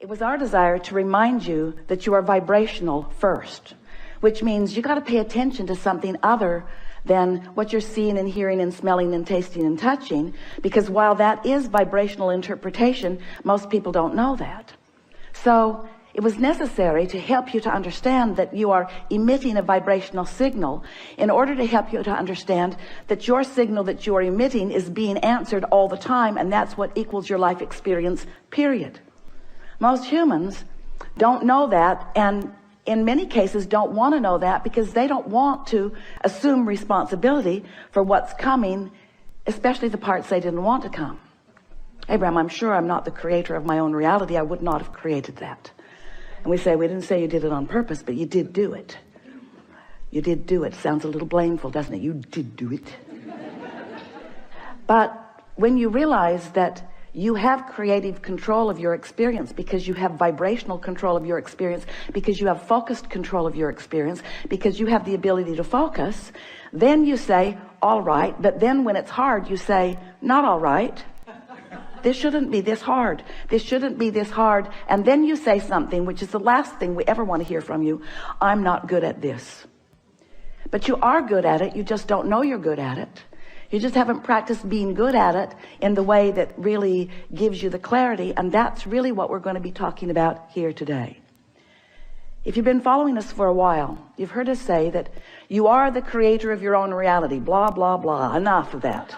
It was our desire to remind you that you are vibrational first, which means you got to pay attention to something other than what you're seeing and hearing and smelling and tasting and touching, because while that is vibrational interpretation, most people don't know that. So it was necessary to help you to understand that you are emitting a vibrational signal in order to help you to understand that your signal that you are emitting is being answered all the time, and that's what equals your life experience, period. Most humans don't know that, and in many cases don't want to know that because they don't want to assume responsibility for what's coming, especially the parts they didn't want to come. Abraham, I'm sure I'm not the creator of my own reality. I would not have created that. And we say, we didn't say you did it on purpose, but you did do it. You did do it. Sounds a little blameful, doesn't it? You did do it. But when you realize that you have creative control of your experience, because you have vibrational control of your experience, because you have focused control of your experience, because you have the ability to focus, then you say, all right. But then when it's hard, you say, not all right. This shouldn't be this hard. This shouldn't be this hard. And then you say something, which is the last thing we ever want to hear from you. I'm not good at this. But you are good at it. You just don't know you're good at it. You just haven't practiced being good at it in the way that really gives you the clarity. And that's really what we're going to be talking about here today. If you've been following us for a while, you've heard us say that you are the creator of your own reality. Blah, blah, blah. Enough of that.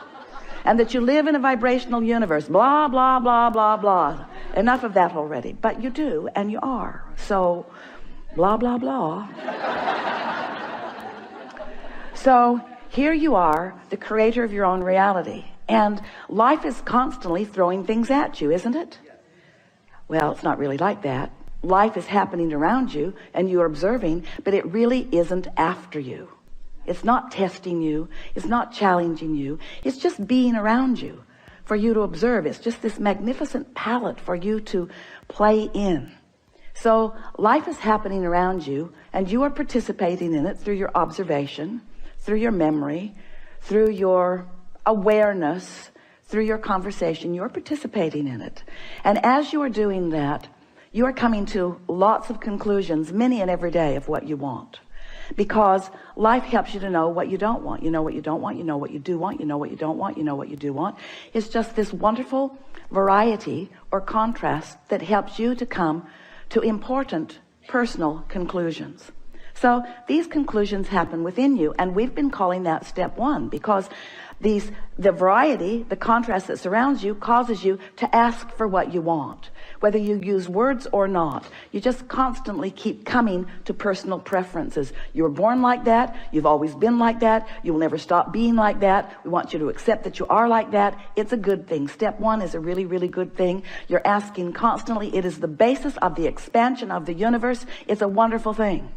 And that you live in a vibrational universe. Blah, blah, blah, blah, blah. Enough of that already. But you do, and you are. So, blah, blah, blah. So, here you are, the creator of your own reality. And life is constantly throwing things at you, isn't it? Well, it's not really like that. Life is happening around you, and you're observing, but it really isn't after you. It's not testing you. It's not challenging you. It's just being around you for you to observe. It's just this magnificent palette for you to play in. So life is happening around you, and you are participating in it through your observation, through your memory, through your awareness, through your conversation. You're participating in it. And as you are doing that, you are coming to lots of conclusions, many and every day, of what you want. Because life helps you to know what you don't want. You know what you don't want. You know what you do want. You know what you don't want. You know what you do want. It's just this wonderful variety or contrast that helps you to come to important personal conclusions. So these conclusions happen within you, and we've been calling that step one, because the variety, the contrast that surrounds you, causes you to ask for what you want, whether you use words or not. You just constantly keep coming to personal preferences. You were born like that. You've always been like that. You will never stop being like that. We want you to accept that you are like that. It's a good thing. Step one is a really, really good thing. You're asking constantly. It is the basis of the expansion of the universe. It's a wonderful thing.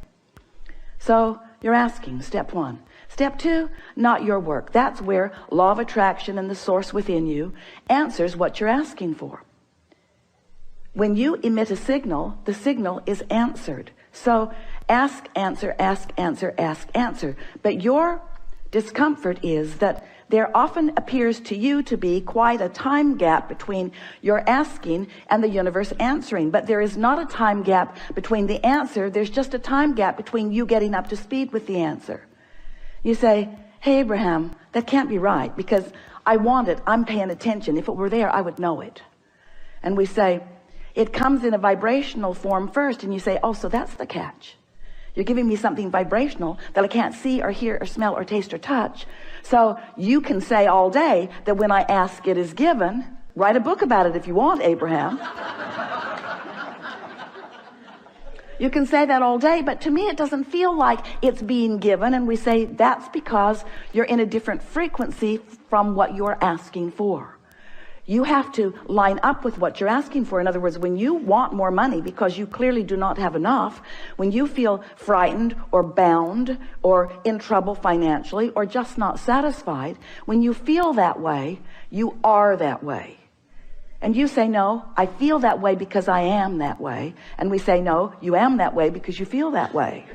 So you're asking, step one. Step two, not your work. That's where law of attraction and the source within you answers what you're asking for. When you emit a signal, the signal is answered. So ask, answer, ask, answer, ask, answer. But your discomfort is that there often appears to you to be quite a time gap between your asking and the universe answering. But there is not a time gap between the answer. There's just a time gap between you getting up to speed with the answer. You say, hey, Abraham, that can't be right, because I want it. I'm paying attention. If it were there, I would know it. And we say, it comes in a vibrational form first. And you say, oh, so that's the catch. You're giving me something vibrational that I can't see or hear or smell or taste or touch. So you can say all day that when I ask, it is given. Write a book about it if you want, Abraham. You can say that all day, but to me it doesn't feel like it's being given. And we say that's because you're in a different frequency from what you're asking for. You have to line up with what you're asking for. In other words, when you want more money because you clearly do not have enough, when you feel frightened or bound or in trouble financially or just not satisfied, when you feel that way, you are that way. And you say, no, I feel that way because I am that way. And we say, no, you am that way because you feel that way.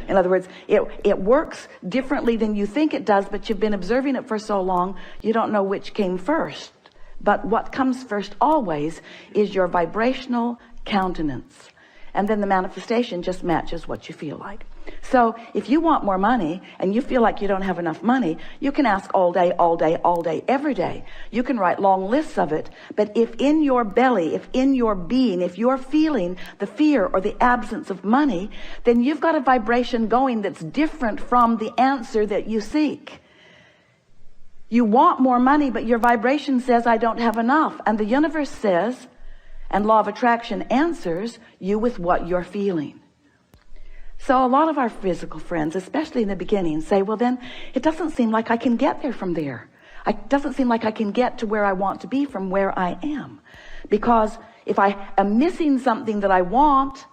In other words, it works differently than you think it does, but you've been observing it for so long, you don't know which came first. But what comes first always is your vibrational countenance. And then the manifestation just matches what you feel like. So if you want more money and you feel like you don't have enough money, you can ask all day, all day, all day, every day. You can write long lists of it. But if in your belly, if in your being, if you're feeling the fear or the absence of money, then you've got a vibration going that's different from the answer that you seek. You want more money, but your vibration says, I don't have enough. And the universe says, and law of attraction answers you with what you're feeling. So a lot of our physical friends, especially in the beginning, say, well, then it doesn't seem like I can get there from there. It doesn't seem like I can get to where I want to be from where I am. Because if I am missing something that I want,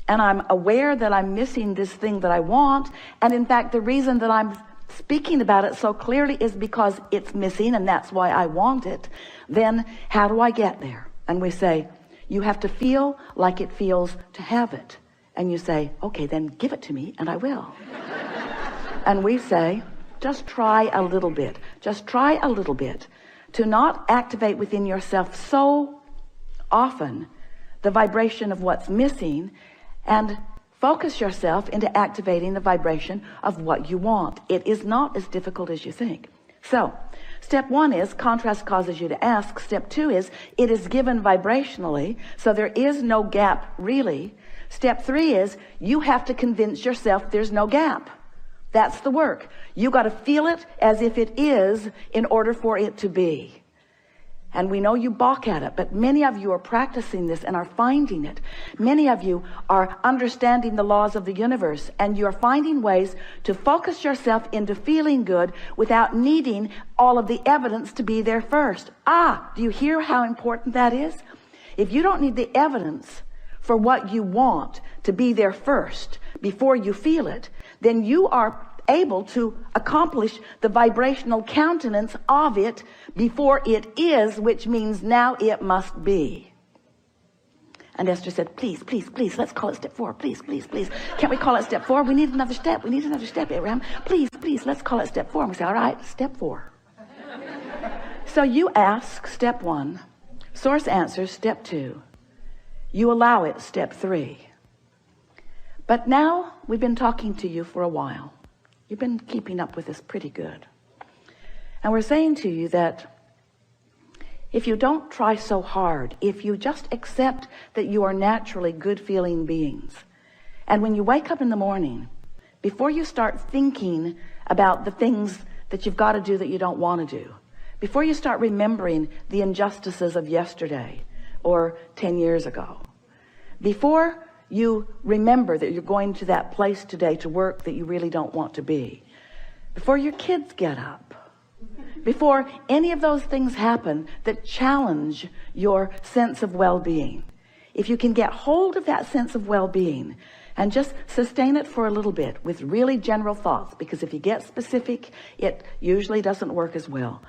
and I'm aware that I'm missing this thing that I want, and in fact, the reason that I'm speaking about it so clearly is because it's missing, and that's why I want it, then how do I get there? And we say, you have to feel like it feels to have it. And you say, okay, then give it to me and I will. And we say, just try a little bit. Just try a little bit to not activate within yourself so often the vibration of what's missing, and focus yourself into activating the vibration of what you want. It is not as difficult as you think. So step 1 is contrast causes you to ask. Step 2 is it is given vibrationally, so there is no gap really. Step 3 is you have to convince yourself there's no gap. That's the work. You got to feel it as if it is in order for it to be. And we know you balk at it, but many of you are practicing this and are finding it. Many of you are understanding the laws of the universe, and you're finding ways to focus yourself into feeling good without needing all of the evidence to be there first. Do you hear how important that is? If you don't need the evidence for what you want to be there first before you feel it, then you are able to accomplish the vibrational countenance of it before it is, which means now it must be. And Esther said, please, please, please, let's call it step 4. Please, please, please. Can't we call it step 4? We need another step. We need another step, Abraham. Please, please, let's call it step 4. And we say, all right, step 4. So you ask step 1, source answers step 2. You allow it, step 3. But now we've been talking to you for a while. You've been keeping up with us pretty good. And we're saying to you that if you don't try so hard, if you just accept that you are naturally good-feeling beings, and when you wake up in the morning, before you start thinking about the things that you've got to do that you don't want to do, before you start remembering the injustices of yesterday or 10 years ago, before you remember that you're going to that place today to work that you really don't want to be, before your kids get up, before any of those things happen that challenge your sense of well-being, if you can get hold of that sense of well-being and just sustain it for a little bit with really general thoughts, because if you get specific, it usually doesn't work as well.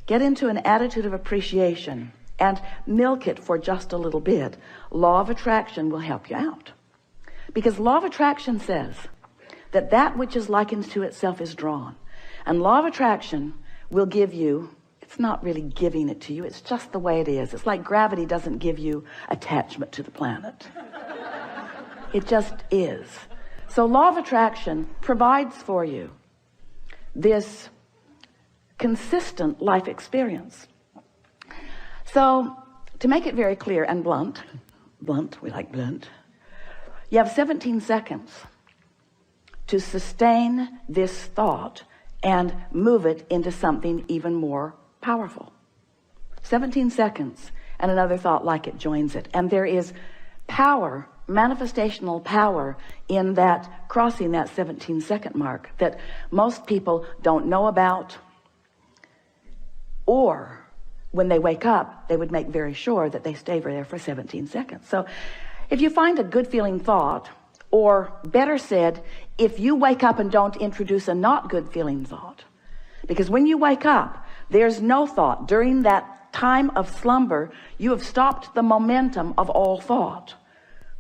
Get into an attitude of appreciation and milk it for just a little bit. Law of attraction will help you out. Because law of attraction says that that which is likened to itself is drawn. And law of attraction will give you, it's not really giving it to you, it's just the way it is. It's like gravity doesn't give you attachment to the planet. It just is. So law of attraction provides for you this consistent life experience. So to make it very clear and blunt, we like blunt, you have 17 seconds to sustain this thought and move it into something even more powerful. 17 seconds and another thought like it joins it. And there is power, manifestational power in that crossing that 17-second mark that most people don't know about, or when they wake up, they would make very sure that they stay there for 17 seconds. So if you find a good feeling thought, or better said, if you wake up and don't introduce a not good feeling thought, because when you wake up, there's no thought. During that time of slumber, you have stopped the momentum of all thought.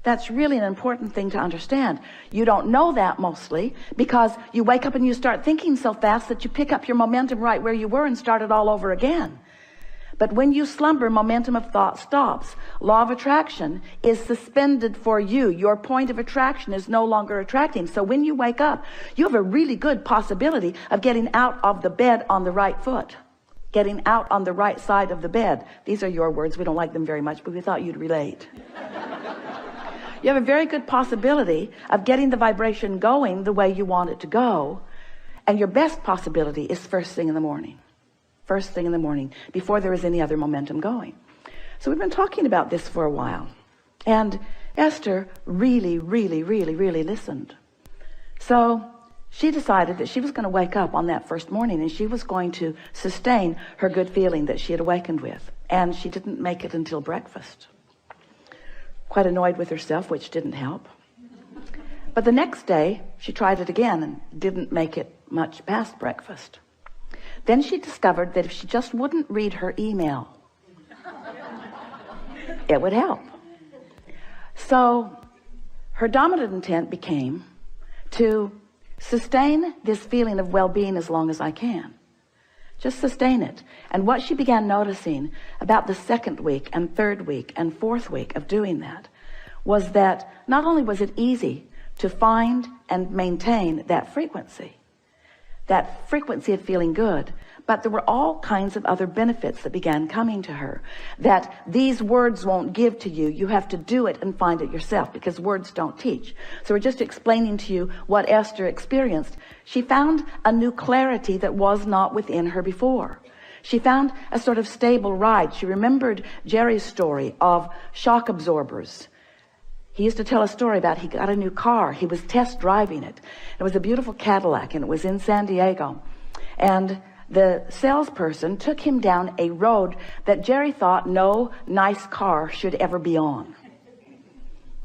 That's really an important thing to understand. You don't know that mostly because you wake up and you start thinking so fast that you pick up your momentum right where you were and start it all over again. But when you slumber, momentum of thought stops. Law of attraction is suspended for you. Your point of attraction is no longer attracting. So when you wake up, you have a really good possibility of getting out of the bed on the right foot, getting out on the right side of the bed. These are your words. We don't like them very much, but we thought you'd relate. You have a very good possibility of getting the vibration going the way you want it to go. And your best possibility is first thing in the morning. First thing in the morning, before there is any other momentum going. So we've been talking about this for a while. And Esther really listened. So she decided that she was going to wake up on that first morning and she was going to sustain her good feeling that she had awakened with. And she didn't make it until breakfast. Quite annoyed with herself, which didn't help. But the next day, she tried it again and didn't make it much past breakfast. Then she discovered that if she just wouldn't read her email, it would help. So her dominant intent became to sustain this feeling of well-being as long as I can. Just sustain it. And what she began noticing about the second week and third week and fourth week of doing that was that not only was it easy to find and maintain that frequency of feeling good, but there were all kinds of other benefits that began coming to her that these words won't give to you. You have to do it and find it yourself, because words don't teach. So we're just explaining to you what Esther experienced. She found a new clarity that was not within her before. She found a sort of stable ride. She remembered Jerry's story of shock absorbers. He used to tell a story about he got a new car. He was test driving it. It was a beautiful Cadillac, and it was in San Diego. And the salesperson took him down a road that Jerry thought no nice car should ever be on.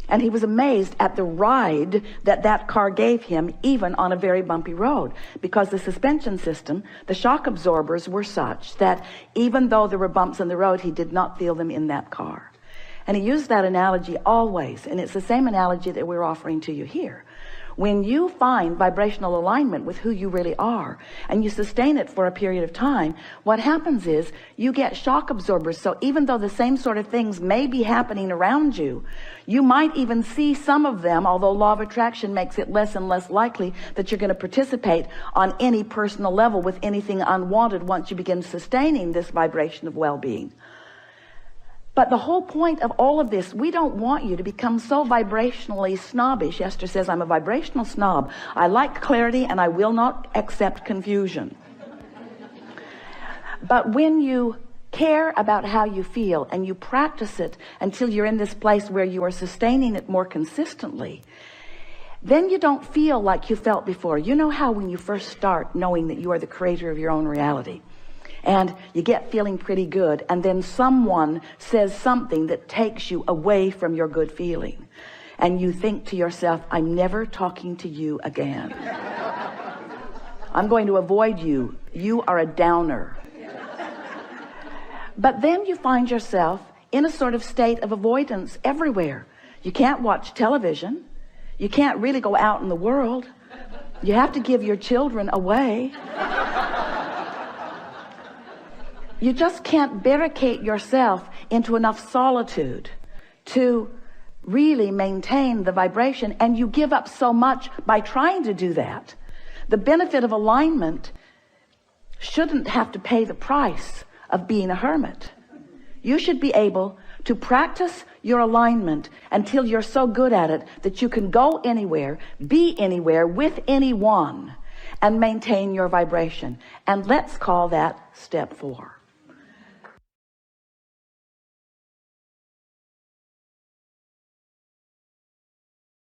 And he was amazed at the ride that that car gave him, even on a very bumpy road, because the suspension system, the shock absorbers were such that even though there were bumps in the road, he did not feel them in that car. And he used that analogy always, and it's the same analogy that we're offering to you here. When you find vibrational alignment with who you really are, and you sustain it for a period of time, what happens is you get shock absorbers. So even though the same sort of things may be happening around you, you might even see some of them, although law of attraction makes it less and less likely that you're going to participate on any personal level with anything unwanted once you begin sustaining this vibration of well-being. But the whole point of all of this, we don't want you to become so vibrationally snobbish. Esther says, I'm a vibrational snob. I like clarity and I will not accept confusion. But when you care about how you feel and you practice it until you're in this place where you are sustaining it more consistently, then you don't feel like you felt before. You know how when you first start knowing that you are the creator of your own reality, and you get feeling pretty good, and then someone says something that takes you away from your good feeling, and you think to yourself, I'm never talking to you again. I'm going to avoid you. You are a downer. But then you find yourself in a sort of state of avoidance everywhere. You can't watch television. You can't really go out in the world. You have to give your children away. You just can't barricade yourself into enough solitude to really maintain the vibration, and you give up so much by trying to do that. The benefit of alignment shouldn't have to pay the price of being a hermit. You should be able to practice your alignment until you're so good at it that you can go anywhere, be anywhere with anyone, and maintain your vibration. And let's call that step 4.